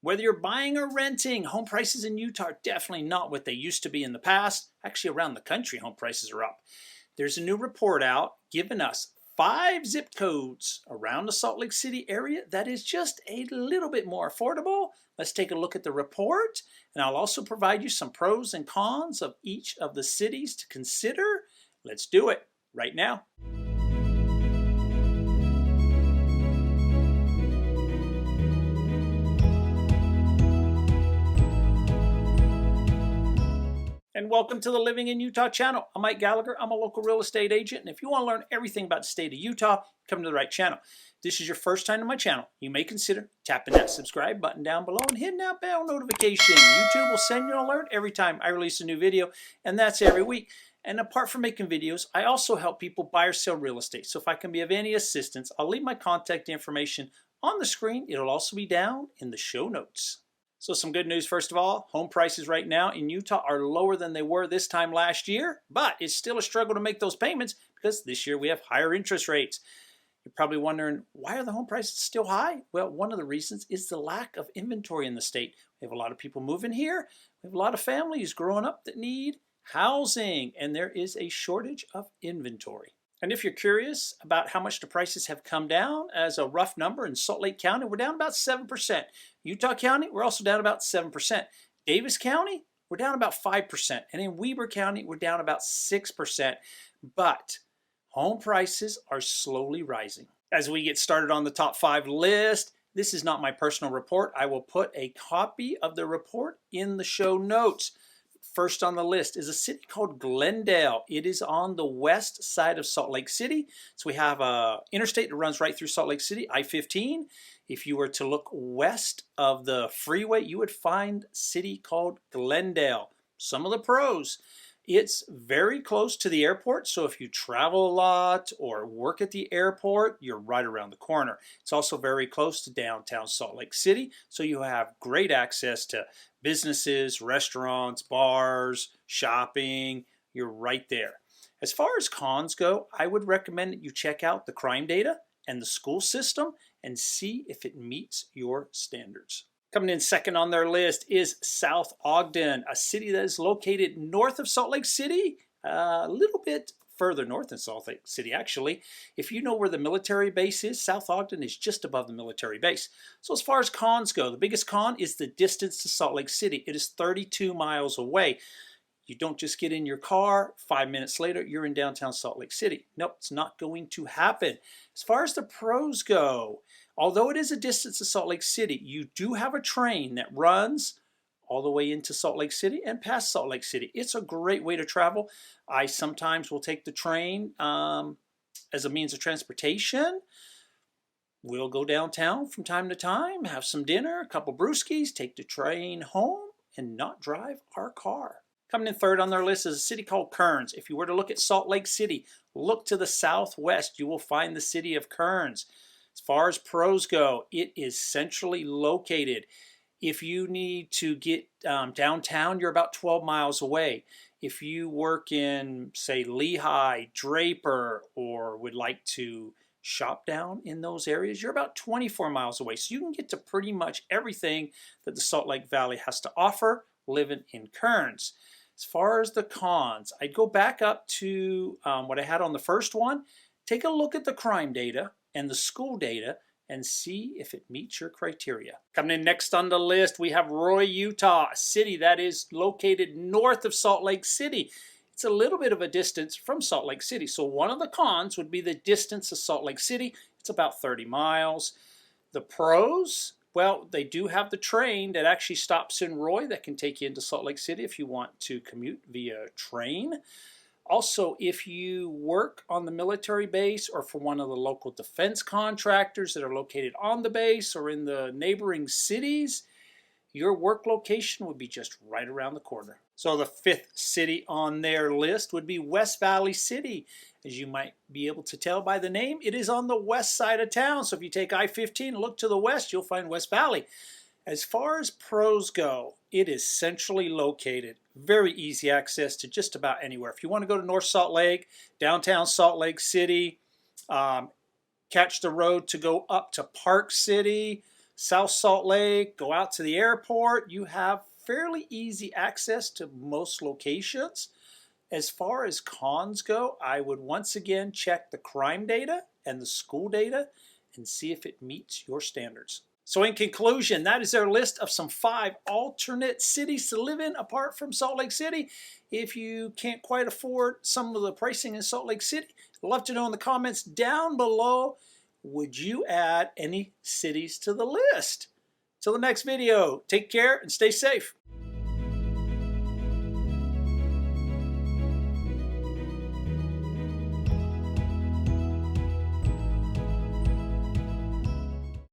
Whether you're buying or renting, home prices in Utah are definitely not what they used to be in the past. Actually, around the country, home prices are up. There's a new report out giving us 5 zip codes around the Salt Lake City area that is just a little bit more affordable. Let's take a look at the report, and I'll also provide you some pros and cons of each of the cities to consider. Let's do it right now. And welcome to the Living in Utah channel. I'm Mike Gallagher. I'm a local real estate agent, and if you want to learn everything about the state of Utah, come to the right channel. If this is your first time to my channel, you may consider tapping that subscribe button down below and hitting that bell notification. YouTube will send you an alert every time I release a new video, and that's every week. And apart from making videos, I also help people buy or sell real estate. So if I can be of any assistance, I'll leave my contact information on the screen. It'll also be down in the show notes. So some good news first of all, home prices right now in Utah are lower than they were this time last year, but it's still a struggle to make those payments because this year we have higher interest rates. You're probably wondering, why are the home prices still high? Well, one of the reasons is the lack of inventory in the state. We have a lot of people moving here. We have a lot of families growing up that need housing, and there is a shortage of inventory. And if you're curious about how much the prices have come down, as a rough number, in Salt Lake County, we're down about 7%. Utah County, we're also down about 7%. Davis County, we're down about 5%. And in Weber County, we're down about 6%. But home prices are slowly rising. As we get started on the top 5 list, this is not my personal report. I will put a copy of the report in the show notes. First on the list is a city called Glendale. It is on the west side of Salt Lake City. So we have an interstate that runs right through Salt Lake City, I-15. If you were to look west of the freeway, you would find a city called Glendale. Some of the pros: it's very close to the airport, so if you travel a lot or work at the airport, you're right around the corner. It's also very close to downtown Salt Lake City, so you have great access to businesses, restaurants, bars, shopping. You're right there. As far as cons go, I would recommend that you check out the crime data and the school system and see if it meets your standards. Coming in second on their list is South Ogden, a city that is located north of Salt Lake City, a little bit further north than Salt Lake City, actually. If you know where the military base is, South Ogden is just above the military base. So as far as cons go, the biggest con is the distance to Salt Lake City. It is 32 miles away. You don't just get in your car, 5 minutes later, you're in downtown Salt Lake City. Nope, it's not going to happen. As far as the pros go, although it is a distance to Salt Lake City, you do have a train that runs all the way into Salt Lake City and past Salt Lake City. It's a great way to travel. I sometimes will take the train as a means of transportation. We'll go downtown from time to time, have some dinner, a couple brewskis, take the train home, and not drive our car. Coming in third on their list is a city called Kearns. If you were to look at Salt Lake City, look to the southwest, you will find the city of Kearns. As far as pros go, it is centrally located. If you need to get downtown, you're about 12 miles away. If you work in, say, Lehigh, Draper, or would like to shop down in those areas, you're about 24 miles away. So you can get to pretty much everything that the Salt Lake Valley has to offer living in Kearns. As far as the cons, I'd go back up to what I had on the first one. Take a look at the crime data and the school data and see if it meets your criteria. Coming in next on the list, we have Roy, Utah, a city that is located north of Salt Lake City. It's a little bit of a distance from Salt Lake City. So one of the cons would be the distance to Salt Lake City. It's about 30 miles. The pros, well, they do have the train that actually stops in Roy that can take you into Salt Lake City if you want to commute via train. Also, if you work on the military base or for one of the local defense contractors that are located on the base or in the neighboring cities, your work location would be just right around the corner. So the fifth city on their list would be West Valley City. As you might be able to tell by the name, it is on the west side of town. So if you take I-15 and look to the west, you'll find West Valley. As far as pros go, it is centrally located. Very easy access to just about anywhere. If you want to go to North Salt Lake, downtown Salt Lake City, catch the road to go up to Park City, South Salt Lake, go out to the airport. You have fairly easy access to most locations. As far as cons go, I would once again check the crime data and the school data and see if it meets your standards. So in conclusion, that is our list of some 5 alternate cities to live in apart from Salt Lake City. If you can't quite afford some of the pricing in Salt Lake City, I'd love to know in the comments down below, would you add any cities to the list? Till the next video, take care and stay safe.